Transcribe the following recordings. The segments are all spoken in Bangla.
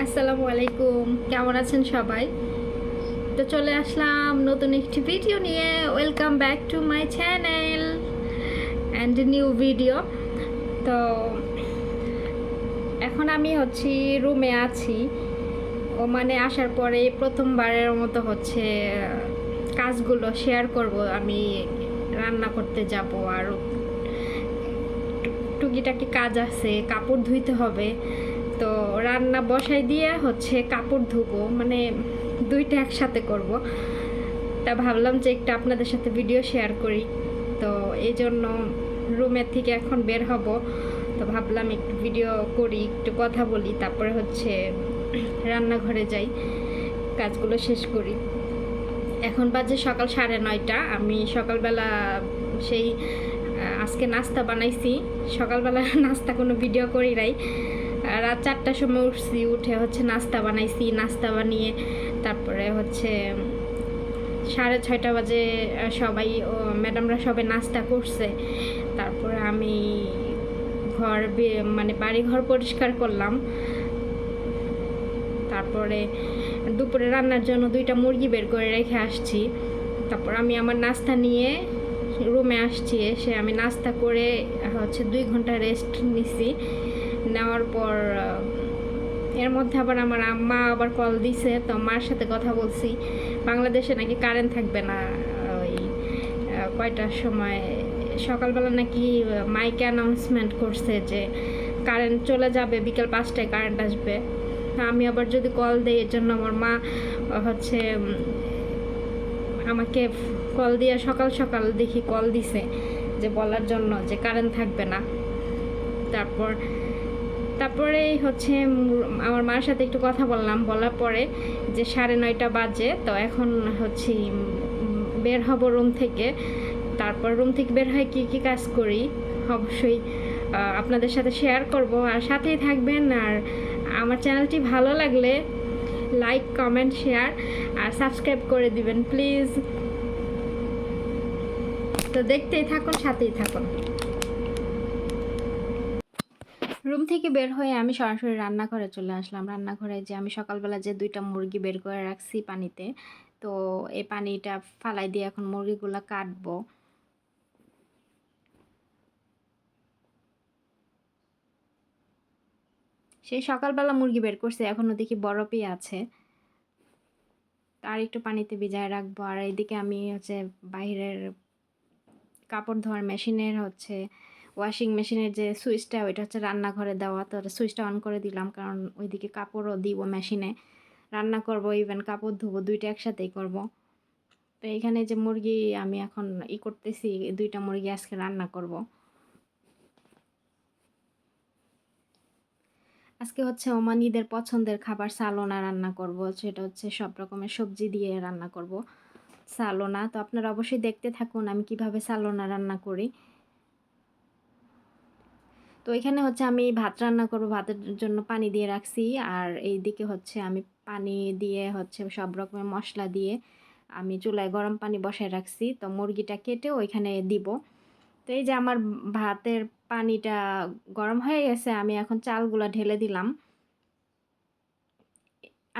আসসালামু আলাইকুম, কেমন আছেন সবাই? তো চলে আসলাম নতুন একটি ভিডিও নিয়ে। Welcome back to my channel and new video. তো এখন আমি রুমে আছি। ওমানে আসার পরে প্রথমবারের মতো কাজগুলো শেয়ার করব। আমি রান্না করতে যাব, আর টুকিটাকি কাজ আছে, কাপড় ধুইতে হবে। তো রান্না বসাই দিয়ে কাপড় ধুবো, মানে দুইটা একসাথে করব। তা ভাবলাম যে একটু আপনাদের সাথে ভিডিও শেয়ার করি। তো এই জন্য রুমের থেকে এখন বের হব। তো ভাবলাম একটু ভিডিও করি, একটু কথা বলি, তারপরে রান্নাঘরে যাই, কাজগুলো শেষ করি। এখন বাজে সকাল 9:30। আমি সকালবেলা সেই আজকে নাস্তা বানাইছি। সকালবেলা নাস্তা কোনো ভিডিও করি নাই। রাত 4টার সময় উঠছি, উঠে নাস্তা বানাইছি। নাস্তা বানিয়ে তারপরে 6:30 বাজে সবাই ম্যাডামরা সবাই নাস্তা করছে। তারপরে আমি মানে বাড়িঘর পরিষ্কার করলাম। তারপরে দুপুরে রান্নার জন্য 2টা মুরগি বের করে রেখে আসছি। তারপর আমি আমার নাস্তা নিয়ে রুমে আসছি। এসে আমি নাস্তা করে 2 ঘন্টা রেস্ট নিছি। নেওয়ার পর এর মধ্যে আবার আমার আম্মা আবার কল দিছে, তো মার সাথে কথা বলছি। বাংলাদেশে নাকি কারেন্ট থাকবে না ওই কয়টার সময়, সকালবেলা নাকি মাইকে অ্যানাউন্সমেন্ট করছে যে কারেন্ট চলে যাবে, বিকেল 5টায় কারেন্ট আসবে। আমি আবার যদি কল দিই, এর জন্য আমার মা হচ্ছে আমাকে কল দিয়ে সকাল সকাল দেখি কল দিছে যে বলার জন্য যে কারেন্ট থাকবে না। তারপরে আমার মার সাথে একটু কথা বললাম, বলার পরে যে 9:30 বাজে। তো এখন বের হব রুম থেকে। তারপর রুম থেকে বের হয়ে কী কাজ করি অবশ্যই আপনাদের সাথে শেয়ার করব, আর সাথেই থাকবেন। আর আমার চ্যানেলটি ভালো লাগলে লাইক, কমেন্ট, শেয়ার আর সাবস্ক্রাইব করে দিবেন প্লিজ। তো দেখতেই থাকুন, সাথেই থাকুন। রুম থেকে বের হয়ে আমি সরাসরি রান্নাঘরে চলে আসলাম। রান্নাঘরে যে আমি সকালবেলা যে 2টা মুরগি বের করে রাখছি পানিতে, তো এই পানিটা ফালাই দিয়ে এখন মুরগিগুলো কাটবো। সেই সকালবেলা মুরগি বের করছে, এখনও দেখি বরফই আছে। আর একটু পানিতে ভিজায় রাখবো। আর এইদিকে আমি বাইরের কাপড় ধোয়ার মেশিনের ওয়াশিং মেশিনের যে সুইচটা, ওইটা রান্নাঘরে দেওয়া। তো সুইচটা অন করে দিলাম, কারণ ওইদিকে কাপড়ও দিব মেশিনে, রান্না করব, ইভেন কাপড় ধুবো, দুইটা একসাথেই করব। তো এখানে যে মুরগি আমি এখন করতেছি, 2টা মুরগি আজকে রান্না করব। আজকে ওমানিদের পছন্দের খাবার সালোনা রান্না করব। সেটা সব রকমের সবজি দিয়ে রান্না করব সালোনা। তো আপনারা অবশ্যই দেখতে থাকুন আমি কিভাবে সালোনা রান্না করি। তো এখানে আমি ভাত রান্না করব, ভাতের জন্য পানি দিয়ে রাখছি। আর এই দিকে আমি পানি দিয়ে সব রকমের মশলা দিয়ে আমি চুলায় গরম পানি বসায় রাখছি। তো মুরগিটা কেটে ওইখানে দিব। তো এই যে আমার ভাতের পানিটা গরম হয়ে গেছে, আমি এখন চালগুলা ঢেলে দিলাম।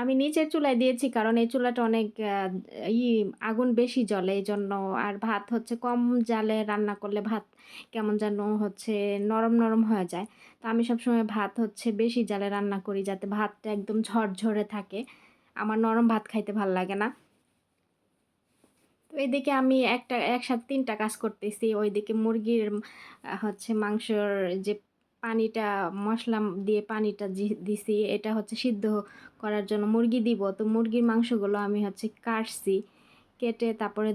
আমি নিচের চুলায় দিয়েছি, কারণ এই চুলাটা অনেক আগুন বেশি জ্বলে, এই জন্য। আর ভাত কম জালে রান্না করলে ভাত কেমন যেন নরম নরম হয়ে যায়। তো আমি সবসময় ভাত বেশি জালে রান্না করি, যাতে ভাতটা একদম ঝরঝরে থাকে। আমার নরম ভাত খাইতে ভাল লাগে না। তো এইদিকে আমি একসাথে 3টা কাজ করতেছি। ওইদিকে মুরগির মাংসর যে পানিটা, মশলা দিয়ে পানিটা দিছি, এটা সিদ্ধ করার জন্য মুরগি দিব। তো মুরগির মাংসগুলো আমি কাটছি, কেটে তারপরে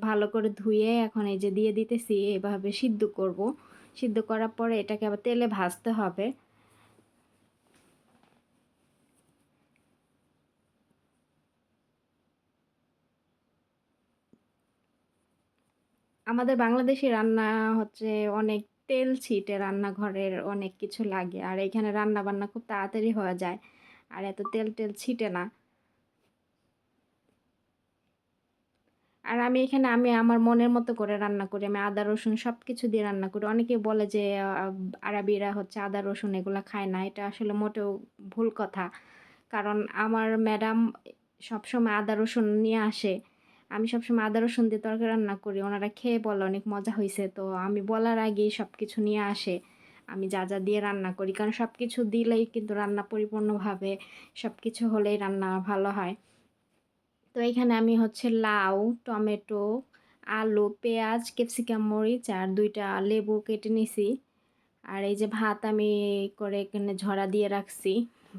ভালো করে ধুয়ে এখন এই যে দিয়ে দিতেছি। এভাবে সিদ্ধ করব। সিদ্ধ করার পরে এটাকে আবার তেলে ভাজতে হবে। আমাদের বাংলাদেশি রান্না অনেক তেল ছিটে, রান্নাঘরের অনেক কিছু লাগে। আর এখানে রান্না বান্না খুব তাড়াতাড়ি হয়ে যায়, আর এত তেল টেল ছিটে না। আর আমি আমার মনের মতো করে রান্না করি। আমি আদা রসুন সব কিছু দিয়ে রান্না করি। অনেকে বলে যে আরবিরা আদা রসুন এগুলো খায় না। এটা আসলে মোটেও ভুল কথা। কারণ আমার ম্যাডাম সবসময় আদা রসুন নিয়ে আসে। আমি সবসময় আদা রসুন দিয়ে তরকারি রান্না করি। ওনারা খেয়ে বলে অনেক মজা হইছে। তো আমি বলার আগেই সবকিছু নিয়ে আসে। আমি যা দিয়ে রান্না করি। কারণ সবকিছু দিলেই কিন্তু রান্না পরিপূর্ণভাবে সবকিছু হলেই রান্না ভালো হয়। তো এখানে আমি হচ্ছে লাউ, টমেটো, আলু, পেঁয়াজ, ক্যাপসিকাম, মরিচ আর ২ টা লেবু কেটে নিছি। আর এই যে ভাত আমি করে এখানে ঝরা দিয়ে রাখছি।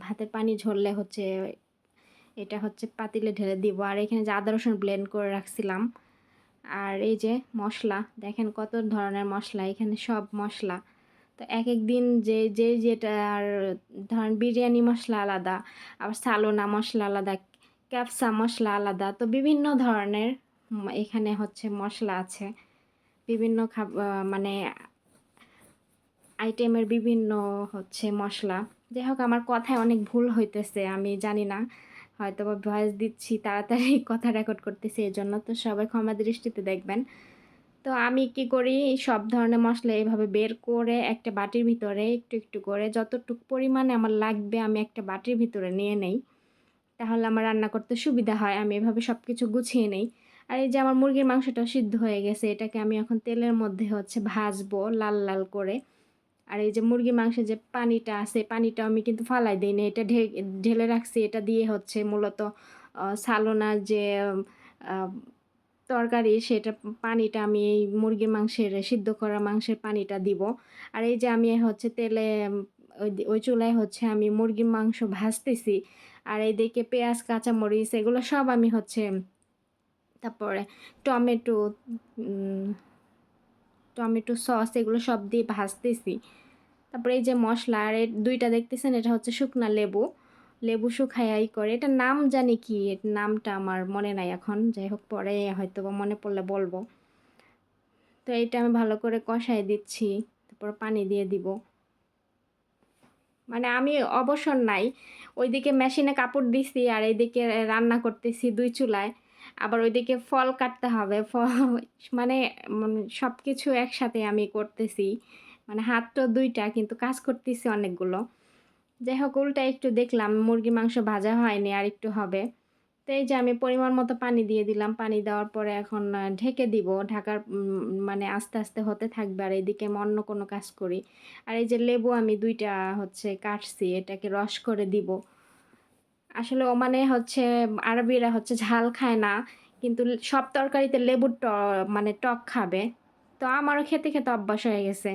ভাতের পানি ঝরলে হচ্ছে এটা হচ্ছে পাতিলে ঢেলে দিব। আর এখানে যে আদা রসুন ব্লেন্ড করে রাখছিলাম। আর এই যে মসলা, দেখেন কত ধরনের মসলা, এখানে সব মসলা। তো একেক দিন যেটার ধরেন বিরিয়ানি মসলা আলাদা, আবার সালোনা মসলা আলাদা, ক্যাপসা মসলা আলাদা। তো বিভিন্ন ধরনের এখানে হচ্ছে মসলা আছে। বিভিন্ন মানে আইটেমের বিভিন্ন হচ্ছে মসলা। যাই হোক আমার কথায় অনেক ভুল হইতেছে, আমি জানি না। হয়তোবা ভয়েস দিচ্ছি তাড়াতাড়ি কথা রেকর্ড করতেছি এজন্য। তো সবাই ক্ষমা দৃষ্টিতে দেখবেন। তো আমি কি করি, সব ধরনের মসলা এভাবে বের করে একটা বাটির ভিতরে একটু করে যতটুকু পরিমাণে আমার লাগবে আমি একটা বাটির ভিতরে নিয়ে নেই। তাহলে আমার রান্না করতে সুবিধা হয়। আমি এভাবে সবকিছু গুছিয়ে নেই। আর এই যে আমার মুরগির মাংসটা সিদ্ধ হয়ে গেছে, এটাকে আমি এখন তেলের মধ্যে হচ্ছে ভাজবো লাল করে। আর এই যে মুরগির মাংসের যে পানিটা আছে, পানিটাও আমি কিন্তু ফালাই দেইনি। এটা ঢেলে রাখছি। এটা দিয়ে হচ্ছে মূলত সালোনার যে আ তরকারি সেটা পানিটা আমি এই মুরগির মাংসের সিদ্ধ করা মাংসের পানিটা দিব। আর এই যে আমি হচ্ছে তেলে ওই চুলায় হচ্ছে আমি মুরগির মাংস ভাজতেছি। আর এইদিকে পেঁয়াজ, কাঁচামরিচ এগুলো সব আমি হচ্ছে তারপরে টমেটো উম টমেটো সস এগুলো সব দিয়ে ভাজতেছি। তারপরে এই যে মসলা আর ২ টা দেখতেছেন এটা হচ্ছে শুকনা লেবু। লেবু শুকাইয়া করে। এটার নাম জানি কি? এর নামটা আমার মনে নাই এখন। যাই হোক পরে হয়তোবা মনে পড়লে বলব। তো এইটা আমি ভালো করে কষায় দিচ্ছি। তারপর পানি দিয়ে দিব। মানে আমি অবসর নাই। ওইদিকে মেশিনে কাপড় দিছি আর এইদিকে রান্না করতেছি ২ চুলায়। আবার ওইদিকে ফল কাটতে হবে। মানে সবকিছু একসাথে আমি করতেছি। মানে হাত তো ২ টা কিন্তু কাজ করতেছি অনেকগুলো। যাই হোক উল্টায় একটু দেখলাম মুরগির মাংস ভাজা হয়নি, আরেকটু হবে। তো এই যে আমি পরিমাণ মতো পানি দিয়ে দিলাম। পানি দেওয়ার পরে এখন ঢেকে দিব। ঢাকার মানে আস্তে হতে থাকবে। আর এদিকে আমি অন্য কোনো কাজ করি। আর এই যে লেবু আমি ২ টা হচ্ছে কাটছি, এটাকে রস করে দিব। আসলে ওমানে হচ্ছে আরবিরা হচ্ছে ঝাল খায় না। কিন্তু সব তরকারিতে লেবুর মানে টক খাবে। তো আমারও খেতে অভ্যাস হয়ে গেছে।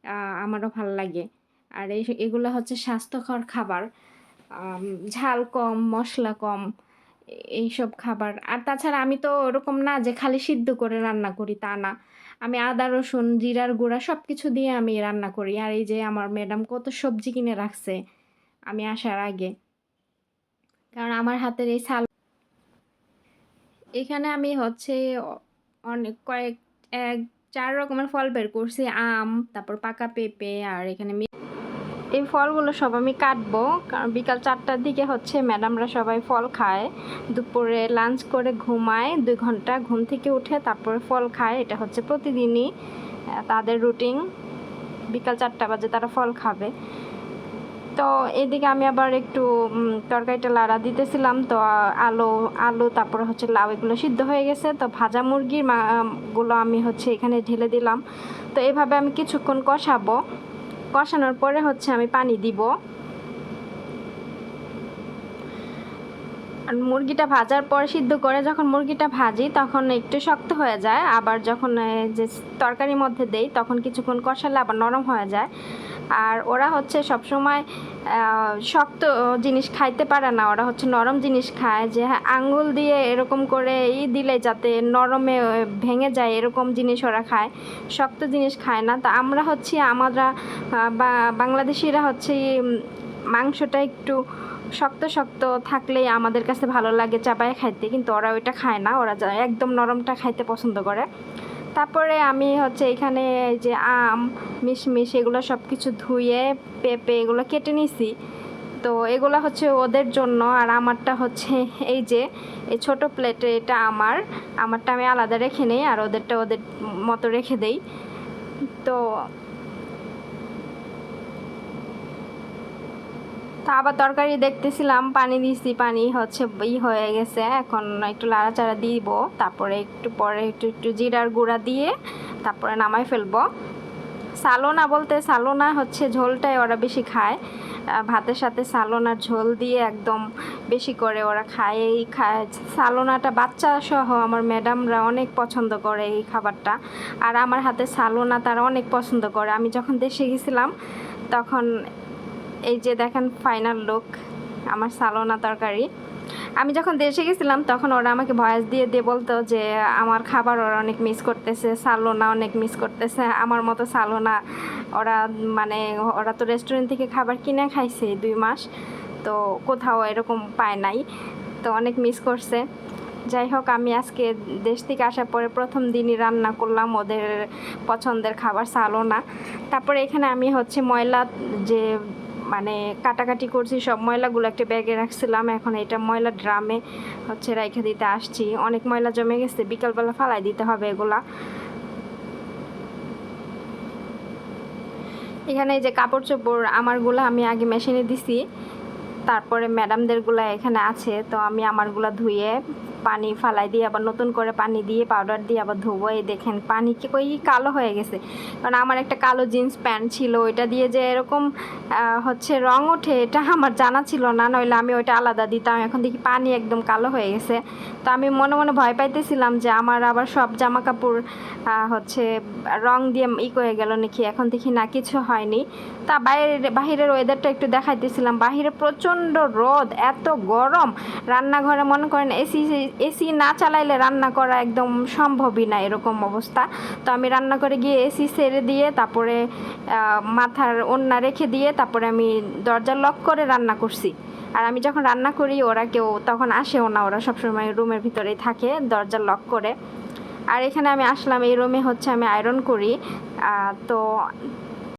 আ আমারও ভাল লাগে। আর এগুলো হচ্ছে স্বাস্থ্যকর খাবার। আম ঝাল কম, মসলা কম এইসব খাবার। আর তাছাড়া আমি তো ওরকম না যে খালি সিদ্ধ করে রান্না করি, তা না। আমি আদা, রসুন, জিরার গুঁড়া সবকিছু দিয়ে আমি রান্না করি। আর এই যে আমার ম্যাডাম কত সবজি কিনে রাখছে আমি আসার আগে। কারণ আমার হাতের এই এখানে আমি হচ্ছে অ অনেক কয়েক ১-৪ রকমের ফল বের করছি। আম, তারপর পাকা পেঁপে আর এখানে এই ফলগুলো সব আমি কাটবো। কারণ বিকাল ৪টার দিকে হচ্ছে ম্যাডামরা সবাই ফল খায়। দুপুরে লাঞ্চ করে ঘুমায় ২ ঘন্টা। ঘুম থেকে উঠে তারপরে ফল খায়। এটা হচ্ছে প্রতিদিনই তাদের রুটিন। বিকাল ৪টা বাজে তারা ফল খাবে। তো এদিকে আমি আবার একটু তরকারিটা লাড়া দিতেছিলাম। তো আলু তারপরে হচ্ছে লাউ এগুলো সিদ্ধ হয়ে গেছে। তো ভাজা মুরগির গুলো আমি হচ্ছে এখানে ঢেলে দিলাম। তো এভাবে আমি কিছুক্ষণ কষাবো। কষানোর পরে হচ্ছে আমি পানি দিব। আর মুরগিটা ভাজার পর সিদ্ধ করে যখন মুরগিটা ভাজি তখন একটু শক্ত হয়ে যায়। আবার যখন যে তরকারির মধ্যে দেই তখন কিছুক্ষণ কষালে আবার নরম হয়ে যায়। আর ওরা হচ্ছে সবসময় শক্ত জিনিস খাইতে পারে না। ওরা হচ্ছে নরম জিনিস খায়, যে আঙ্গুল দিয়ে এরকম করে দিলে যাতে নরমে ভেঙে যায় এরকম জিনিস ওরা খায়। শক্ত জিনিস খায় না। তো আমরা হচ্ছে বাংলাদেশিরা হচ্ছে মাংসটা একটু শক্ত থাকলেই আমাদের কাছে ভালো লাগে চাবায় খাইতে। কিন্তু ওরা ওইটা খায় না। ওরা একদম নরমটা খাইতে পছন্দ করে। তারপরে আমি হচ্ছে এখানে যে আম, মিশমিশ এগুলো সব কিছু ধুয়ে পেঁপে এগুলো কেটে নিছি। তো এগুলো হচ্ছে ওদের জন্য। আর আমারটা হচ্ছে এই যে এই ছোটো প্লেটে এটা আমারটা আমি আলাদা রেখে নেই আর ওদেরটা ওদের মতো রেখে দেই। তো তো আবার তরকারি দেখতেছিলাম, পানি দিছি, পানি হচ্ছে হয়ে গেছে, এখন একটু লাড়াচাড়া দিব, তারপরে একটু পরে একটু একটু জিরার গুঁড়া দিয়ে তারপরে নামাই ফেলবো। সালোনা বলতে সালোনা হচ্ছে ঝোলটাই ওরা বেশি খায়, ভাতের সাথে সালোনার ঝোল দিয়ে একদম বেশি করে ওরা খায়। এই খায় সালোনাটা, বাচ্চা সহ আমার ম্যাডামরা অনেক পছন্দ করে এই খাবারটা, আর আমার হাতে সালোনা তারা অনেক পছন্দ করে। আমি যখন দেশে গেছিলাম তখন এই যে দেখেন ফাইনাল লুক আমার সালোনা তরকারি। আমি যখন দেশে গেছিলাম তখন ওরা আমাকে ভয়েস দিয়ে দিয়ে বলতো যে আমার খাবার ওরা অনেক মিস করতেছে, সালোনা অনেক মিস করতেছে। আমার মতো সালোনা ওরা, মানে ওরা তো রেস্টুরেন্ট থেকে খাবার কিনে খাইছে 2 মাস, তো কোথাও এরকম পায় নাই, তো অনেক মিস করছে। যাই হোক, আমি আজকে দেশ থেকে আসার পরে প্রথম দিনই রান্না করলাম ওদের পছন্দের খাবার সালোনা। তারপরে এখানে আমি হচ্ছে ময়লা যে মানে কাটাকাটি করছি সব ময়লাগুলো একটা ব্যাগে রাখছিলাম, এখন এটা ময়লা ড্রামে হচ্ছে রেখে দিতে আসছি। অনেক ময়লা জমে গেছে, বিকালবেলা ফালাই দিতে হবে এগুলা। এখানে এই যে কাপড় চোপড় আমারগুলো আমি আগে মেশিনে দিছি, তারপরে ম্যাডামদেরগুলো এখানে আছে, তো আমি আমারগুলো ধুয়ে পানি ফালাই দিয়ে আবার নতুন করে পানি দিয়ে পাউডার দিয়ে আবার ধুবো। এই দেখেন পানি কি কই কালো হয়ে গেছে, কারণ আমার একটা কালো জিন্স প্যান্ট ছিল, ওইটা দিয়ে যে এরকম হচ্ছে রং ওঠে এটা আমার জানা ছিল না, নইলে আমি ওইটা আলাদা দিতাম। এখন দেখি পানি একদম কালো হয়ে গেছে, তো আমি মনে মনে ভয় পাইতেছিলাম যে আমার আবার সব জামা কাপড় হচ্ছে রং দিয়ে করে গেল নাকি। এখন দেখি না, কিছু হয়নি। তা বাহিরের ওয়েদারটা একটু দেখাইতেছিলাম, বাহিরে প্রচণ্ড রোদ, এত গরম, রান্নাঘরে মনে করেন এসি না চালাইলে রান্না করা একদম সম্ভবই না, এরকম অবস্থা। তো আমি রান্নাঘরে গিয়ে এসি ছেড়ে দিয়ে তারপরে মাথার ওড়না রেখে দিয়ে তারপরে আমি দরজা লক করে রান্না করছি। আর আমি যখন রান্না করি ওরা কেউ তখন আসেও না, ওরা সবসময় রুমের ভিতরেই থাকে দরজা লক করে। আর এখানে আমি আসলাম, এই রুমে হচ্ছে আমি আয়রন করি। তো